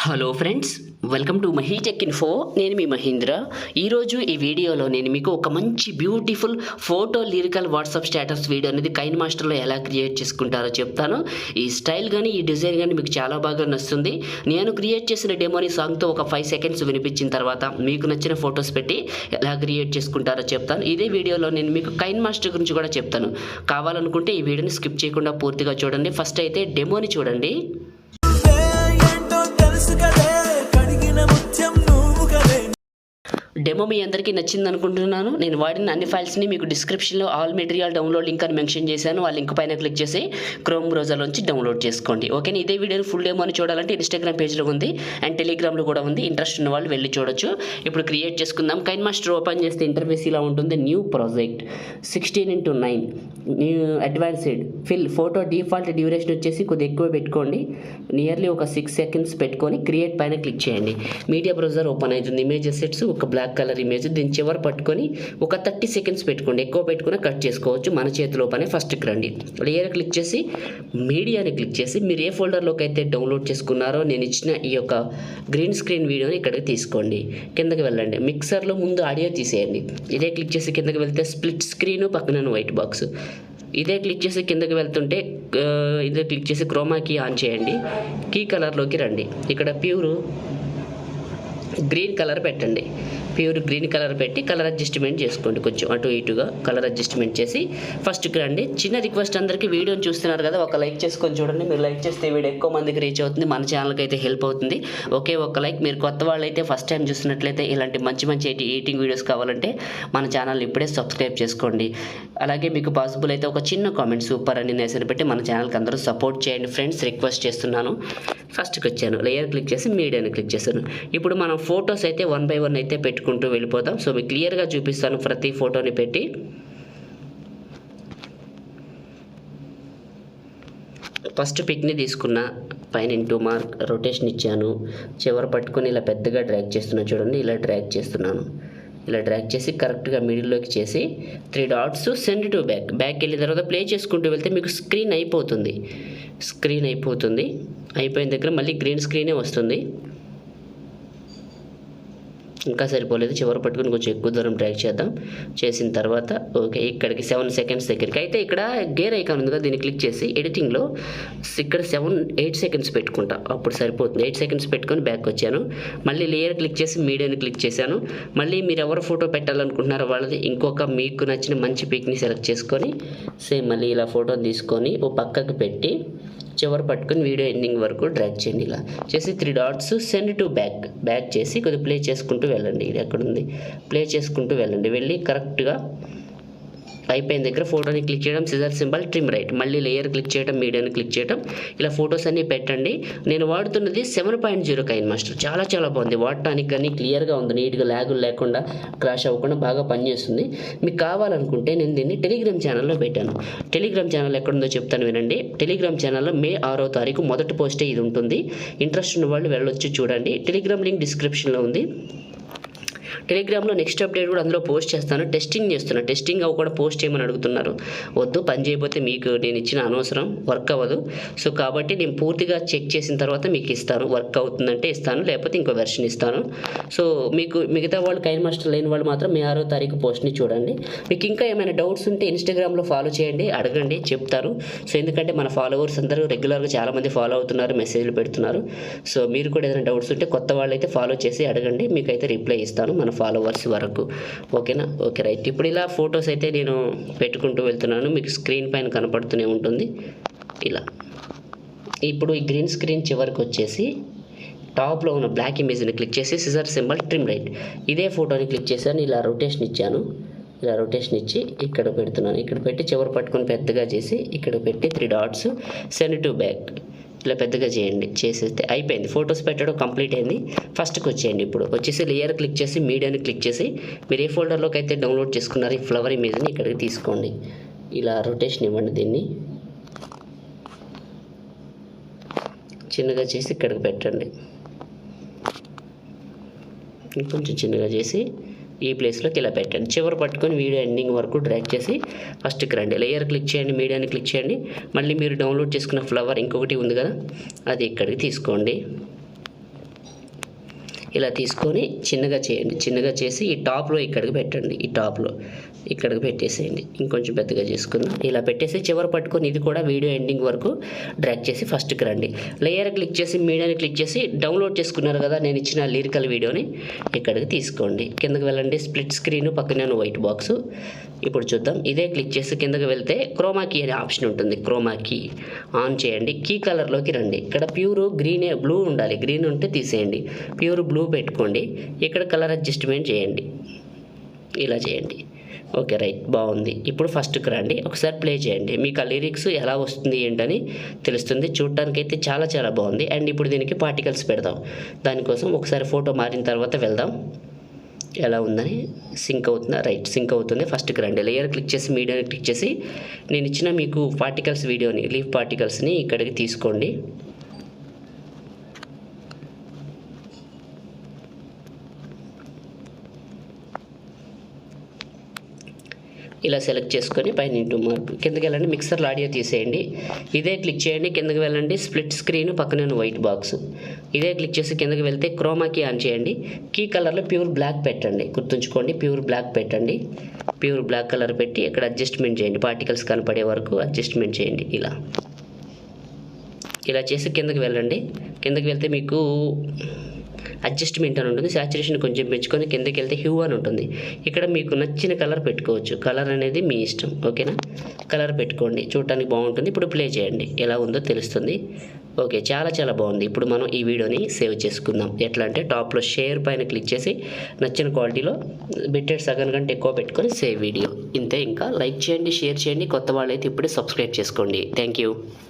Hello friends, welcome to Mahi tech info. నేను మీ మహేంద్ర. ఈరోజు ఈ వీడియోలో నేను మీకు ఒక మంచి beautiful photo lyrical WhatsApp status video అనేది కైన్ మాస్టర్లో ఎలా క్రియేట్ చేసుకుంటారో చెప్తాను. ఈ స్టైల్ కానీ ఈ డిజైన్ కానీ మీకు చాలా బాగా నచ్చుతుంది. నేను క్రియేట్ చేసిన డెమోని సాంగ్తో ఒక 5 సెకండ్స్ వినిపించిన తర్వాత మీకు నచ్చిన ఫొటోస్ పెట్టి ఎలా క్రియేట్ చేసుకుంటారో చెప్తాను. ఇదే వీడియోలో నేను మీకు కైన్ మాస్టర్ గురించి కూడా చెప్తాను. కావాలనుకుంటే ఈ వీడియోని స్కిప్ చేయకుండా పూర్తిగా చూడండి. ఫస్ట్ అయితే డెమోని చూడండి. డెమో మీ అందరికీ నచ్చింది అనుకుంటున్నాను. నేను వాడిన అన్ని ఫైల్స్ని మీకు డిస్క్రిప్షన్లో ఆల్ మెటీరియల్ డౌన్లోడ్ లింక్ అని మెన్షన్ చేశాను. ఆ లింక్ పైన క్లిక్ చేసి క్రోమ్ బ్రౌజర్లోంచి డౌన్లోడ్ చేసుకోండి. ఓకేనా. ఇదే వీడియోని ఫుల్ డెమో అని చూడాలంటే ఇన్స్టాగ్రామ్ పేజ్లో ఉంది అండ్ టెలిగ్రామ్లో కూడా ఉంది. ఇంట్రెస్ట్ ఉన్న వాళ్ళు వెళ్ళి చూడొచ్చు. ఇప్పుడు క్రియేట్ చేసుకుందాం. కైన్ మాస్టర్ ఓపెన్ చేస్తే ఇంటర్ఫేస్ ఇలా ఉంటుంది. New project 16:9 new advanced fill photo default duration వచ్చేసి కొద్దిగా ఎక్కువ పెట్టుకోండి. నియర్లీ ఒక 6 సెకండ్స్ పెట్టుకొని క్రియేట్ పైన క్లిక్ చేయండి. మీడియా బ్రౌజర్ ఓపెన్ అవుతుంది. ఇమేజ్ సెట్స్ ఒక బ్లాక్ కలర్ ఇమేజ్, దీని చివరి పట్టుకొని ఒక 30 సెకండ్స్ పెట్టుకోండి. ఎక్కువ పెట్టుకుని కట్ చేసుకోవచ్చు. మన చేతిలో పనే ఫస్ట్కి రండి. లేయర్ క్లిక్ చేసి మీడియాని క్లిక్ చేసి మీరు ఏ ఫోల్డర్లోకి అయితే డౌన్లోడ్ చేసుకున్నారో నేను ఇచ్చిన ఈ యొక్క గ్రీన్ స్క్రీన్ వీడియోని ఇక్కడికి తీసుకోండి. కిందకి వెళ్ళండి. మిక్సర్లో ముందు ఆడియో తీసేయండి. ఇదే క్లిక్ చేసి కిందకి వెళ్తే స్ప్లిట్ స్క్రీన్ పక్కన వైట్ బాక్స్. ఇదే క్లిక్ చేసి కిందకి వెళ్తుంటే ఇదే క్లిక్ చేసి క్రోమా కీ ఆన్ చేయండి. కీ కలర్లోకి రండి. ఇక్కడ ప్యూర్ గ్రీన్ కలర్ పెట్టండి. ప్యూర్ గ్రీన్ కలర్ పెట్టి కలర్ అడ్జస్ట్మెంట్ చేసుకోండి. కొంచెం అటు ఇటుగా కలర్ అడ్జస్ట్మెంట్ చేసి ఫస్ట్కి రండి. చిన్న రిక్వెస్ట్, అందరికీ వీడియోని చూస్తున్నారు కదా, ఒక లైక్ చేసుకొని చూడండి. మీరు లైక్ చేస్తే వీడియో ఎక్కువ మందికి రీచ్ అవుతుంది, మన ఛానల్కి అయితే హెల్ప్ అవుతుంది. ఓకే, ఒక లైక్. మీరు కొత్త వాళ్ళు అయితే ఫస్ట్ టైం చూస్తున్నట్లయితే ఇలాంటి మంచి మంచి ఎడిటింగ్ వీడియోస్ కావాలంటే మన ఛానల్ ఇప్పుడే సబ్స్క్రైబ్ చేసుకోండి. అలాగే మీకు పాసిబుల్ అయితే ఒక చిన్న కామెంట్ సూపర్ అని నేసరి పెట్టి మన ఛానల్కి అందరూ సపోర్ట్ చేయండి ఫ్రెండ్స్, రిక్వెస్ట్ చేస్తున్నాను. ఫస్ట్కి వచ్చాను. లేయర్ క్లిక్ చేసి మీడియాని క్లిక్ చేశాను. ఇప్పుడు మనం ఫొటోస్ అయితే 1 by 1 అయితే పెట్టుకుంటూ వెళ్ళిపోదాం. సో మీకు క్లియర్గా చూపిస్తాను ప్రతి ఫోటోని పెట్టి. ఫస్ట్ పిక్ని తీసుకున్న, పైన ఇంటూ మార్క్ రొటేషన్ ఇచ్చాను. చివరి పట్టుకొని ఇలా పెద్దగా డ్రాగ్ చేస్తున్నాను. చూడండి, ఇలా డ్రాగ్ చేస్తున్నాను. ఇలా డ్రాగ్ చేసి కరెక్ట్గా మిడిల్లోకి చేసి 3 dots send to back. Back వెళ్ళిన తర్వాత ప్లే చేసుకుంటూ వెళ్తే మీకు స్క్రీన్ అయిపోతుంది. అయిపోయిన దగ్గర మళ్ళీ గ్రీన్ స్క్రీనే వస్తుంది. ఇంకా సరిపోలేదు. చివరి పట్టుకుని కొంచెం ఎక్కువ దూరం డ్రాగ్ చేద్దాం. చేసిన తర్వాత ఓకే, ఇక్కడికి 7 సెకండ్స్ దగ్గరికి అయితే ఇక్కడ గేర్ ఐకాన్ ఉంది కదా, దీన్ని క్లిక్ చేసి ఎడిటింగ్లో ఇక్కడ 8 సెకండ్స్ పెట్టుకుంటా. అప్పుడు సరిపోతుంది. 8 సెకండ్స్ పెట్టుకొని బ్యాక్ వచ్చాను. మళ్ళీ లేయర్ క్లిక్ చేసి మీడియాని క్లిక్ చేశాను. మళ్ళీ మీరు ఎవరు ఫోటో పెట్టాలనుకుంటున్నారో వాళ్ళది ఇంకొక మీకు నచ్చిన మంచి పిక్ని సెలెక్ట్ చేసుకొని సేమ్ మళ్ళీ ఇలా ఫోటోని తీసుకొని ఓ పక్కకి పెట్టి చివరి పట్టుకొని వీడియో ఎండింగ్ వరకు డ్రాగ్ చేయండి. ఇలా చేసి 3 డాట్స్ సెండ్ టు బ్యాక్ చేసి కొద్దిగా ప్లే చేసుకుంటూ వెళ్ళండి. ఇది ఎక్కడుంది, ప్లే చేసుకుంటూ వెళ్ళండి. వెళ్ళి కరెక్ట్గా అయిపోయిన దగ్గర ఫోటోని క్లిక్ చేయడం, సిజర్ సింబల్, ట్రిమ్ రైట్, మళ్ళీ లేయర్ క్లిక్ చేయడం, మీడియాని క్లిక్ చేయడం, ఇలా ఫొటోస్ అన్నీ పెట్టండి. నేను వాడుతున్నది 7.0 కైన్ మాస్టర్. చాలా చాలా బాగుంది. వాడటానికి కానీ క్లియర్గా ఉంది, నీట్గా ల్యాగులు లేకుండా క్రాష్ అవ్వకుండా బాగా పనిచేస్తుంది. మీకు కావాలనుకుంటే నేను దీన్ని టెలిగ్రామ్ ఛానల్లో పెట్టాను. టెలిగ్రామ్ ఛానల్ ఎక్కడుందో చెప్తాను వినండి. టెలిగ్రామ్ ఛానల్లో మే 6వ తారీఖు మొదటి పోస్టే ఇది ఉంటుంది. ఇంట్రెస్ట్ ఉన్న వాళ్ళు వెళ్ళొచ్చి చూడండి. టెలిగ్రామ్ లింక్ డిస్క్రిప్షన్లో ఉంది. టెలిగ్రామ్లో నెక్స్ట్ అప్డేట్ కూడా అందులో పోస్ట్ చేస్తాను. టెస్టింగ్ అవి కూడా పోస్ట్ చేయమని అడుగుతున్నారు. వద్దు, పని చేయకపోతే మీకు నేను ఇచ్చిన అనవసరం, వర్క్ అవ్వదు. సో కాబట్టి నేను పూర్తిగా చెక్ చేసిన తర్వాత మీకు ఇస్తాను. వర్క్ అవుతుందంటే ఇస్తాను, లేకపోతే ఇంకో వెర్షన్ ఇస్తాను. సో మీకు మిగతా వాళ్ళు కైన్ మాస్టర్ లేని వాళ్ళు మాత్రం మే 6వ తారీఖు పోస్ట్ని చూడండి. మీకు ఇంకా ఏమైనా డౌట్స్ ఉంటే ఇన్స్టాగ్రామ్లో ఫాలో చేయండి, అడగండి, చెప్తారు. సో ఎందుకంటే మన ఫాలోవర్స్ అందరూ రెగ్యులర్గా చాలామంది ఫాలో అవుతున్నారు, మెసేజ్లు పెడుతున్నారు. సో మీరు కూడా ఏదైనా డౌట్స్ ఉంటే కొత్త వాళ్ళు అయితే ఫాలో చేసి అడగండి, మీకైతే రిప్లై ఇస్తాను మన ఫాలోవర్స్ వరకు. ఓకేనా. Okay right. ఇప్పుడు ఇలా ఫొటోస్ అయితే నేను పెట్టుకుంటూ వెళ్తున్నాను. మీకు స్క్రీన్ పైన కనపడుతూనే ఉంటుంది ఇలా. ఇప్పుడు ఈ గ్రీన్ స్క్రీన్ చివరికి వచ్చేసి టాప్లో ఉన్న బ్లాక్ ఇమేజ్ని క్లిక్ చేసి సిజర్ సింబల్, ట్రిమ్ రైట్, ఇదే ఫోటోని క్లిక్ చేశాను. ఇలా రొటేషన్ ఇచ్చాను. ఇలా రొటేషన్ ఇచ్చి ఇక్కడ పెడుతున్నాను. ఇక్కడ పెట్టి చివరి పట్టుకొని పెద్దగా చేసి ఇక్కడ పెట్టి 3 డాట్స్ సెండ్ టు బ్యాక్ ఇలా పెద్దగా చేయండి. చేసేస్తే అయిపోయింది. ఫొటోస్ పెట్టడం కంప్లీట్ అయింది. ఫస్ట్కి వచ్చేయండి. ఇప్పుడు వచ్చేసి లేయర్ క్లిక్ చేసి మీడియాని క్లిక్ చేసి మీరు ఏ ఫోల్డర్లోకి అయితే డౌన్లోడ్ చేసుకున్నారు ఈ ఫ్లవర్ ఇమేజ్ని ఇక్కడికి తీసుకోండి. ఇలా రొటేషన్ ఇవ్వండి. దీన్ని చిన్నగా చేసి ఇక్కడికి పెట్టండి. కొంచెం చిన్నగా చేసి ఈ ప్లేస్లోకి ఇలా పెట్టండి. చివరి పట్టుకొని వీడియో ఎండింగ్ వరకు డ్రాగ్ చేసి ఫస్ట్కి రండి. లేయర్ క్లిక్ చేయండి, మీడియాని క్లిక్ చేయండి. మళ్ళీ మీరు డౌన్లోడ్ చేసుకున్న ఫ్లవర్ ఇంకొకటి ఉంది కదా, అది ఇక్కడికి తీసుకోండి. ఇలా తీసుకొని చిన్నగా చేయండి. చిన్నగా చేసి ఈ టాప్లో ఇక్కడికి పెట్టండి. ఈ టాప్లో ఇక్కడికి పెట్టేసేయండి. ఇంకొంచెం పెద్దగా చేసుకుందాం. ఇలా పెట్టేసి చివరి పట్టుకొని ఇది కూడా వీడియో ఎండింగ్ వరకు డ్రాగ్ చేసి ఫస్ట్కి రండి. లేయర్ క్లిక్ చేసి మీడియాని క్లిక్ చేసి డౌన్లోడ్ చేసుకున్నారు కదా నేను ఇచ్చిన లిరికల్ వీడియోని ఇక్కడికి తీసుకోండి. కిందకి వెళ్ళండి. స్ప్లిట్ స్క్రీన్ పక్కన వైట్ బాక్స్. ఇప్పుడు చూద్దాం. ఇదే క్లిక్ చేసి కిందకి వెళ్తే క్రోమా కీ అనే ఆప్షన్ ఉంటుంది. క్రోమా కీ ఆన్ చేయండి. కీ కలర్లోకి రండి. ఇక్కడ ప్యూర్ గ్రీనే బ్లూ ఉండాలి. గ్రీన్ ఉంటే తీసేయండి. ప్యూర్ బ్లూ పెట్టుకోండి. ఇక్కడ కలర్ అడ్జస్ట్మెంట్ చేయండి. ఇలా చేయండి. ఓకే రైట్, బాగుంది. ఇప్పుడు ఫస్ట్కి రండి. ఒకసారి ప్లే చేయండి. మీకు ఆ లిరిక్స్ ఎలా వస్తుంది ఏంటని తెలుస్తుంది. చూడటానికి అయితే చాలా చాలా బాగుంది. అండ్ ఇప్పుడు దీనికి పార్టికల్స్ పెడదాం. దానికోసం ఒకసారి ఫోటో మారిన తర్వాత వెళ్దాం. ఎలా ఉందని సింక్ అవుతుందా? రైట్, సింక్ అవుతుంది. ఫస్ట్కి రండి. లేయర్ క్లిక్ చేసి మీడియాని క్లిక్ చేసి నేను ఇచ్చిన మీకు పార్టికల్స్ వీడియోని లీఫ్ పార్టికల్స్ని ఇక్కడికి తీసుకోండి. ఇలా సెలెక్ట్ చేసుకొని పైన ఇంటూ మార్పు కిందకి వెళ్ళండి. మిక్సర్లో ఆడియో తీసేయండి. ఇదే క్లిక్ చేయండి. కిందకి వెళ్ళండి. స్ప్లిట్ స్క్రీన్ పక్కన వైట్ బాక్స్. ఇదే క్లిక్ చేసి కిందకి వెళ్తే క్రోమా కీ ఆన్ చేయండి. కీ కలర్లో ప్యూర్ బ్లాక్ పెట్టండి. గుర్తుంచుకోండి, ప్యూర్ బ్లాక్ పెట్టండి. ప్యూర్ బ్లాక్ కలర్ పెట్టి ఇక్కడ అడ్జస్ట్మెంట్ చేయండి. పార్టికల్స్ కనపడే వరకు అడ్జస్ట్మెంట్ చేయండి. ఇలా చేసి కిందకి వెళ్ళండి. కిందకి వెళ్తే మీకు అడ్జస్ట్మెంట్ అని ఉంటుంది. సాచురేషన్ కొంచెం పెంచుకొని కిందకి వెళ్తే హ్యూ అని ఉంటుంది. ఇక్కడ మీకు నచ్చిన కలర్ పెట్టుకోవచ్చు. కలర్ అనేది మీ ఇష్టం. ఓకేనా? కలర్ పెట్టుకోండి. చూడటానికి బాగుంటుంది. ఇప్పుడు ప్లే చేయండి. ఎలా ఉందో తెలుస్తుంది. ఓకే, చాలా చాలా బాగుంది. ఇప్పుడు మనం ఈ వీడియోని సేవ్ చేసుకుందాం. ఎట్లా అంటే టాప్లో షేర్ పైన క్లిక్ చేసి నచ్చిన క్వాలిటీలో బిట్టెడ్ సగం కంటే ఎక్కువ పెట్టుకొని సేవ్ వీడియో. ఇంతే. ఇంకా లైక్ చేయండి, షేర్ చేయండి. కొత్త వాళ్ళైతే ఇప్పుడే సబ్స్క్రైబ్ చేసుకోండి. Thank you.